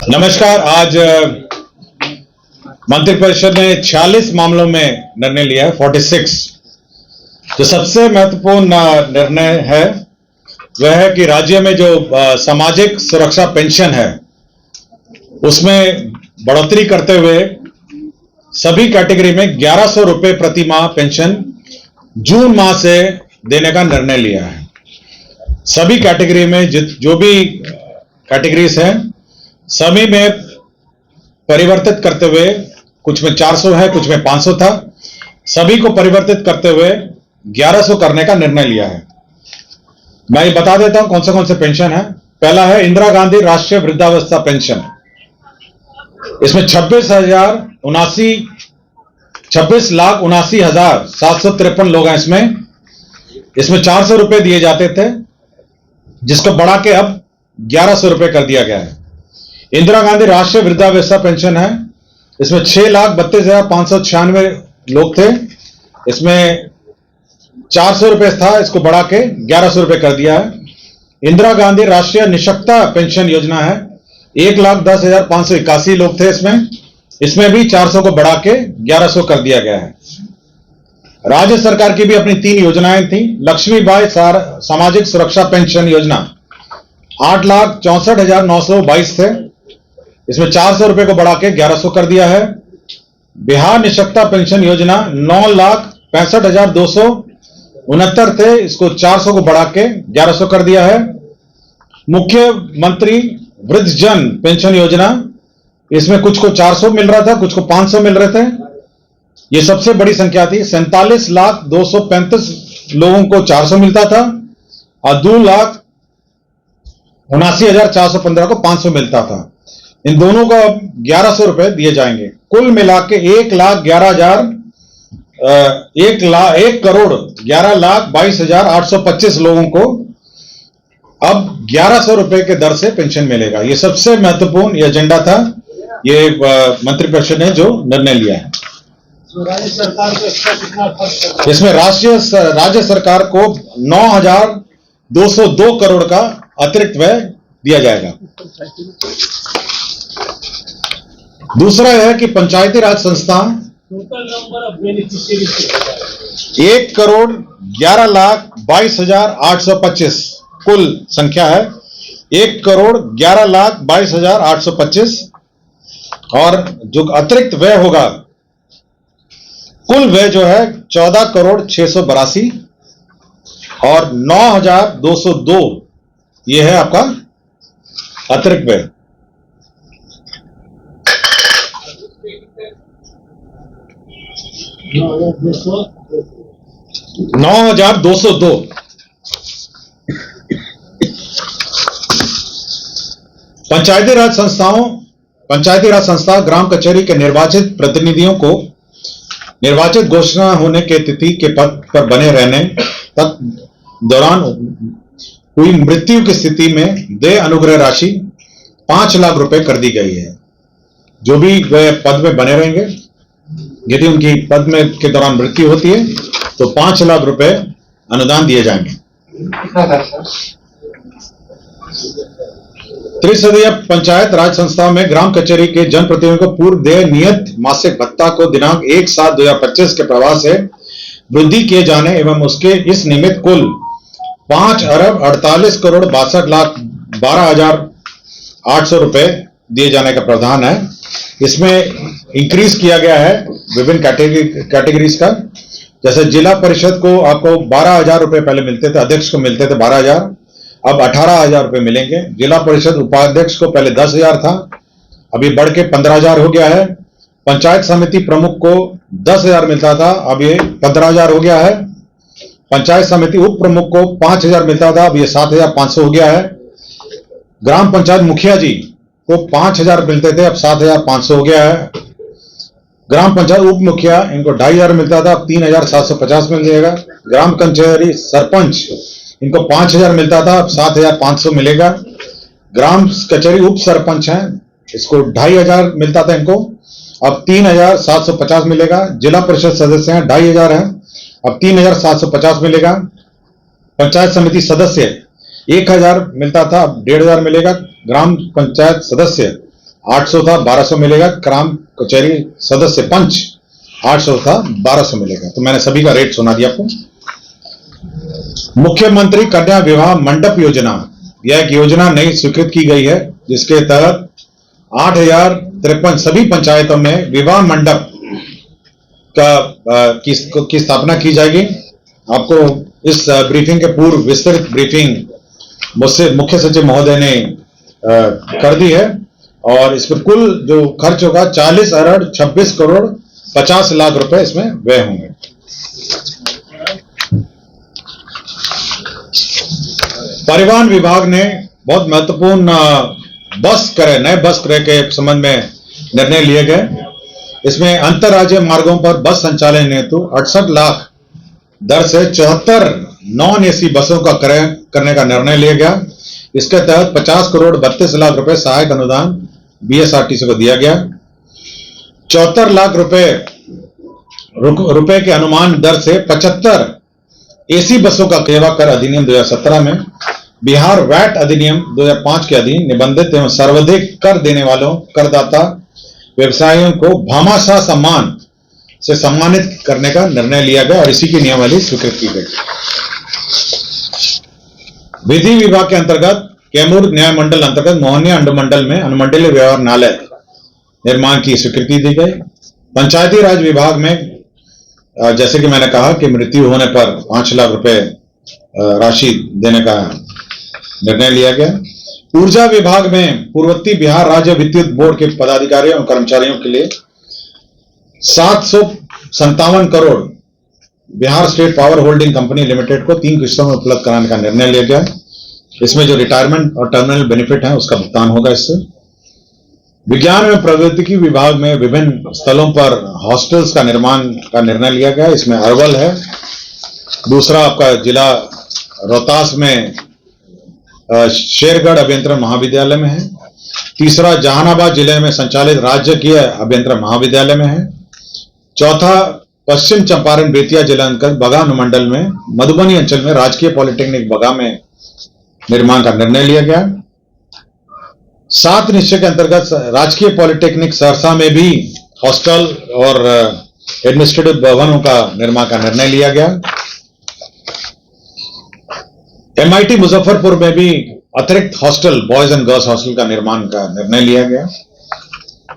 नमस्कार। आज मंत्रिपरिषद ने 46 मामलों में निर्णय लिया है, 46। जो सबसे महत्वपूर्ण निर्णय है वह है कि राज्य में जो सामाजिक सुरक्षा पेंशन है उसमें बढ़ोतरी करते हुए सभी कैटेगरी में 1100 रुपए प्रति माह पेंशन जून माह से देने का निर्णय लिया है। सभी कैटेगरी में जो भी कैटेगरीज हैं सभी में परिवर्तित करते हुए, कुछ में 400 है, कुछ में 500 था, सभी को परिवर्तित करते हुए 1100 करने का निर्णय लिया है। मैं ये बता देता हूं कौन से पेंशन है। पहला है इंदिरा गांधी राष्ट्रीय वृद्धावस्था पेंशन। इसमें 26,79,753 लोग हैं। इसमें 400 रुपए दिए जाते थे, जिसको बढ़ा के अब 1100 रुपए कर दिया गया है। इंदिरा गांधी राष्ट्रीय वृद्धावस्था पेंशन है, इसमें 6,32,596 लोग थे। इसमें 400 रुपए था, इसको बढ़ा के 1100 रुपए कर दिया है। इंदिरा गांधी राष्ट्रीय निःशक्तता पेंशन योजना है, 1,10,581 लोग थे इसमें भी 400 को बढ़ा के 1100 कर दिया गया है। राज्य सरकार की भी अपनी 3 योजनाएं थी। लक्ष्मीबाई सामाजिक सुरक्षा पेंशन योजना 8,64,922 थे, इसमें 400 रुपए को बढ़ा के 1100 कर दिया है। बिहार निःशक्तता पेंशन योजना 9,65,269 थे, इसको 400 को बढ़ा के 1100 कर दिया है। मुख्यमंत्री वृद्धजन पेंशन योजना, इसमें कुछ को 400 मिल रहा था, कुछ को 500 मिल रहे थे। ये सबसे बड़ी संख्या थी। 47,235 लोगों को 400 मिलता था और 2,79,415 को 500 मिलता था। इन दोनों को अब 1100 रुपए दिए जाएंगे। कुल मिला के 1,11,22,825 लोगों को अब 1100 रुपए के दर से पेंशन मिलेगा। ये सबसे महत्वपूर्ण ये एजेंडा था, ये मंत्रिपरिषद ने जो निर्णय लिया है। इसमें राज्य सरकार को 9,202 करोड़ का अतिरिक्त व्यय दिया जाएगा। दूसरा यह है कि पंचायती राज संस्था 1,11,22,825 कुल संख्या है, 1,11,22,825 और जो अतिरिक्त व्यय होगा, कुल व्यय जो है 14,682 और 9,202 ये है आपका अतिरिक्त व्यय। $9,202। पंचायती राज संस्था ग्राम कचहरी के निर्वाचित प्रतिनिधियों को निर्वाचित घोषणा होने के तिथि के पद पर बने रहने तक दौरान हुई मृत्यु की स्थिति में देय अनुग्रह राशि 5 लाख रुपए कर दी गई है। जो भी वे पद में बने रहेंगे, यदि उनकी पद में के दौरान मृत्यु होती है तो 5 लाख रुपए अनुदान दिए जाएंगे। त्रिसदीय पंचायत राज संस्थाओं में ग्राम कचहरी के जनप्रतिनिधियों को पूर्व देय नियत मासिक भत्ता को दिनांक 1/7/2025 के प्रवाह से वृद्धि किए जाने एवं उसके इस निमित्त कुल 5,48,62,12,800 रुपए दिए जाने का प्रावधान है। इसमें इंक्रीज किया गया है विभिन्न कैटेगरीज का। जैसे जिला परिषद को आपको 12,000 रुपए पहले मिलते थे, अध्यक्ष को मिलते थे 12,000, अब 18,000 रुपए मिलेंगे। जिला परिषद उपाध्यक्ष को पहले 10,000 था, अभी बढ़ के 15,000 हो गया है। पंचायत समिति प्रमुख को 10,000 मिलता था, अब ये 15,000 हो गया है। पंचायत समिति उप प्रमुख को 5,000 मिलता था, अब ये 7,500 हो गया है। ग्राम पंचायत मुखिया जी को 5,000 मिलते थे, अब 7,500 हो गया है। ग्राम पंचायत उप मुखिया इनको 2,500 मिलता था, अब 3,750 मिल जाएगा। ग्राम कचहरी सरपंच इनको 5,000 मिलता था, अब 7,500 मिलेगा। ग्राम कचहरी उप सरपंच हैं, इसको 2,500 मिलता था इनको, अब 3,750 मिलेगा। जिला परिषद सदस्य हैं 2,500 हैं, अब 3,750 मिलेगा। पंचायत समिति सदस्य 1,000 मिलता था, अब 1,500 मिलेगा। ग्राम पंचायत सदस्य 800 था 1200 मिलेगा। ग्राम कचहरी सदस्य पंच 800 था 1200 मिलेगा। तो मैंने सभी का रेट सुना दिया आपको। मुख्यमंत्री कन्या विवाह मंडप योजना, यह एक योजना नई स्वीकृत की गई है जिसके तहत 8053 सभी पंचायतों में विवाह मंडप की स्थापना की जाएगी। आपको इस ब्रीफिंग के पूर्व विस्तृत ब्रीफिंग मुझसे मुख्य सचिव महोदय ने कर दी है और इस पर कुल जो खर्च होगा 40 अरब 26 करोड़ 50 लाख रुपए इसमें व्यय होंगे। परिवहन विभाग ने बहुत महत्वपूर्ण नए बस क्रय के संबंध में निर्णय लिए गए। इसमें अंतरराज्यीय मार्गों पर बस संचालन हेतु 68 लाख दर से 74 नॉन एसी बसों का क्रय करने का निर्णय लिया गया। इसके तहत 50 करोड़ 32 लाख रुपए सहायक अनुदान बीएसआरटीसी को दिया गया। 74 लाख रुपए के अनुमान दर से 75 एसी बसों का सेवा कर अधिनियम 2017 में बिहार वैट अधिनियम 2005 के अधीन निबंधित एवं सर्वाधिक कर देने वालों करदाता व्यवसायियों को भामाशाह सम्मान से सम्मानित करने का निर्णय लिया गया और इसी की नियमावली स्वीकृत की गई। विधि विभाग के अंतर्गत कैमूर न्याय मंडल अंतर्गत मोहनिया अनुमंडल में अनुमंडलीय व्यवहारणालय निर्माण की स्वीकृति दी गई। पंचायती राज विभाग में जैसे कि मैंने कहा कि मृत्यु होने पर 5 लाख रुपए राशि देने का निर्णय लिया गया। ऊर्जा विभाग में पूर्ववर्ती बिहार राज्य विद्युत बोर्ड के पदाधिकारियों और कर्मचारियों के लिए 757 crore Bihar state power holding company limited को 3 किस्तों में उपलब्ध कराने का निर्णय लिया गया। इसमें जो रिटायरमेंट और टर्मिनल बेनिफिट है उसका भुगतान होगा इससे। विज्ञान एवं प्रौद्योगिकी विभाग में विभिन्न स्थलों पर हॉस्टल्स का निर्माण का निर्णय लिया गया। इसमें अरवल है, दूसरा आपका जिला रोहतास में शेरगढ़ अभियंत्रण महाविद्यालय में है, तीसरा जहानाबाद जिले में संचालित राजकीय अभियंत्रण महाविद्यालय में है, चौथा पश्चिम चंपारण बेतिया जिला अंतर्गत बगा अनुमंडल में मधुबनी अंचल में राजकीय पॉलिटेक्निक बगा में निर्माण का निर्णय लिया गया। 7 निश्चय के अंतर्गत राजकीय पॉलिटेक्निक सहरसा में भी हॉस्टल और एडमिनिस्ट्रेटिव भवनों का निर्माण का निर्णय लिया गया। MIT मुजफ्फरपुर में भी अतिरिक्त hostel boys and girls hostel का निर्माण का निर्णय लिया गया।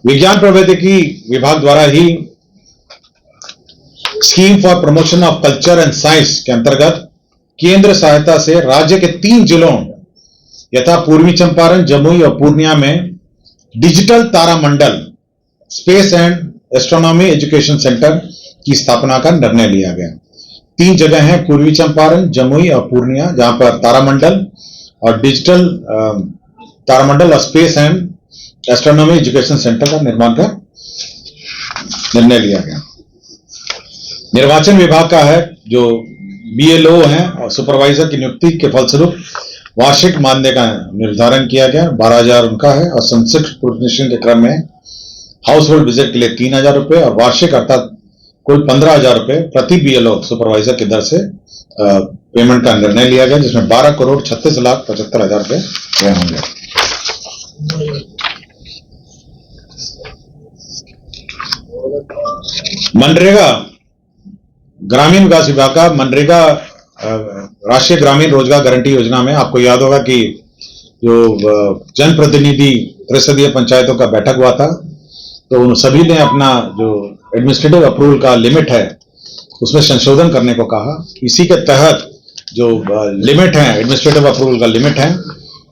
विज्ञान प्रौद्योगिकी विभाग द्वारा ही scheme for promotion of culture and science के अंतर्गत केंद्र सहायता से राज्य के 3 जिलों यथा पूर्वी चंपारण, जमुई और पूर्णिया में डिजिटल तारामंडल space and astronomy education centre की स्थापना का निर्णय लिया गया। 3 जगह हैं, पूर्वी चंपारण, जमुई और पूर्णिया, जहां पर तारामंडल और डिजिटल तारामंडल और space and astronomy education centre का निर्माण का निर्णय लिया गया। निर्वाचन विभाग का है जो BLO है और सुपरवाइजर की नियुक्ति के फलस्वरूप वार्षिक मानदेय का निर्धारण किया गया। 12,000 उनका है और संक्षिप्त प्रोफेशन के क्रम में हाउस होल्ड विजिट के लिए 3,000 रुपए और वार्षिक अर्थात कुल 15,000 रुपए प्रति BLO सुपरवाइजर की दर से पेमेंट का निर्णय लिया गया, जिसमें 12 करोड़ 36 लाख 75 हजार रुपए व्यय होंगे। मनरेगा ग्रामीण विकास विभाग का मनरेगा राष्ट्रीय ग्रामीण रोजगार गारंटी योजना में आपको याद होगा कि जो जनप्रतिनिधि त्रिसदीय पंचायतों का बैठक हुआ था, तो उन सभी ने अपना जो एडमिनिस्ट्रेटिव अप्रूवल का लिमिट है उसमें संशोधन करने को कहा। इसी के तहत जो लिमिट है एडमिनिस्ट्रेटिव अप्रूवल का लिमिट है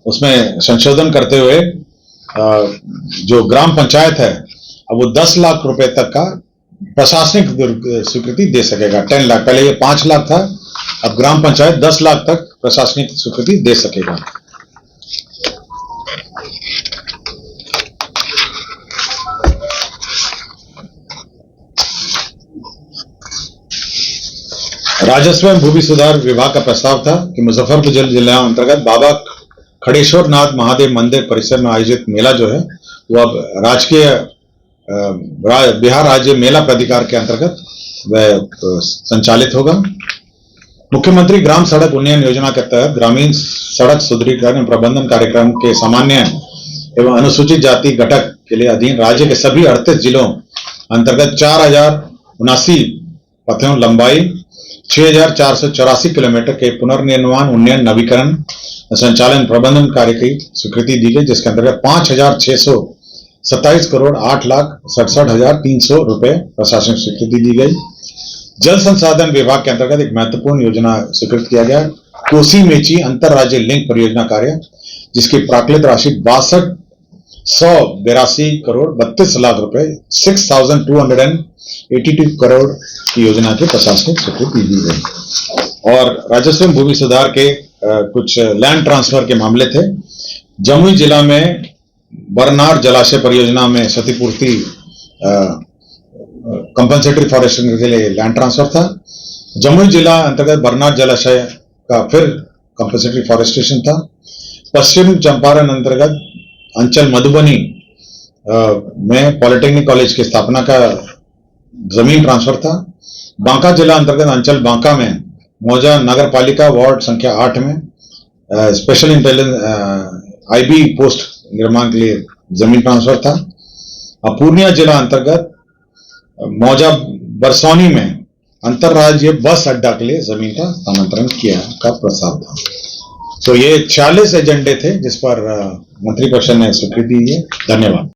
उसमें संशोधन करते हुए जो ग्राम पंचायत है अब वो 10 लाख रुपए तक का प्रशासनिक स्वीकृति दे सकेगा। 10 लाख, पहले ये 5 लाख था, अब ग्राम पंचायत 10 लाख तक प्रशासनिक स्वीकृति दे सकेगा। राजस्व एवं भूमि सुधार विभाग का प्रस्ताव था कि मुजफ्फरपुर जिला अंतर्गत बाबा खड़ेश्वर नाथ महादेव मंदिर परिसर में आयोजित मेला जो है वो अब राजकीय बिहार राज्य मेला प्राधिकार के अंतर्गत वह संचालित होगा। मुख्यमंत्री ग्राम सड़क उन्नयन योजना के तहत ग्रामीण सड़क सुदृढ़ीकरण प्रबंधन कार्यक्रम के सामान्य एवं अनुसूचित जाति घटक के लिए अधीन राज्य के सभी 38 जिलों अंतर्गत 4079 पथों लंबाई 6484 किलोमीटर के पुनर्निर्माण उन्नयन नवीकरण संचालन प्रबंधन कार्य की स्वीकृति दी गई, जिसके अंतर्गत 5627 करोड़ 8,67,300 रुपए प्रशासनिक स्वीकृति दी गई। जल संसाधन विभाग के अंतर्गत एक महत्वपूर्ण योजना स्वीकृत किया गया, कोसी मेची अंतर राज्य लिंक परियोजना कार्य, जिसकी प्राकृत राशि 6282 करोड़ 32 लाख रुपए 6282 करोड़ की योजना के प्रशासनिक स्वीकृति दी गई। और राजस्व भूमि सुधार के कुछ लैंड ट्रांसफर के मामले थे। जमुई जिला में बरनार जलाशय परियोजना में क्षतिपूर्ति कंपनसेटरी फॉरेस्टिंग के लिए लैंड ट्रांसफर था। जमुई जिला अंतर्गत बरनार जलाशय का फिर कंपनसेटरी फॉरेस्टेशन था। पश्चिम चंपारण अंतर्गत अंचल मधुबनी में पॉलिटेक्निक कॉलेज की स्थापना का जमीन ट्रांसफर था। बांका जिला अंतर्गत अंचल बांका में मौजा नगर पालिका वार्ड संख्या 8 में स्पेशल इंटेलिजेंस आईबी पोस्ट निर्माण के लिए जमीन ट्रांसफर था। पूर्णिया जिला अंतर्गत मौजा बरसौनी में अंतरराज्यीय बस अड्डा के लिए जमीन का स्थानांतरण किया का प्रस्ताव था। तो ये 46 एजेंडे थे जिस पर मंत्रिपरिषद ने स्वीकृति दी है। धन्यवाद।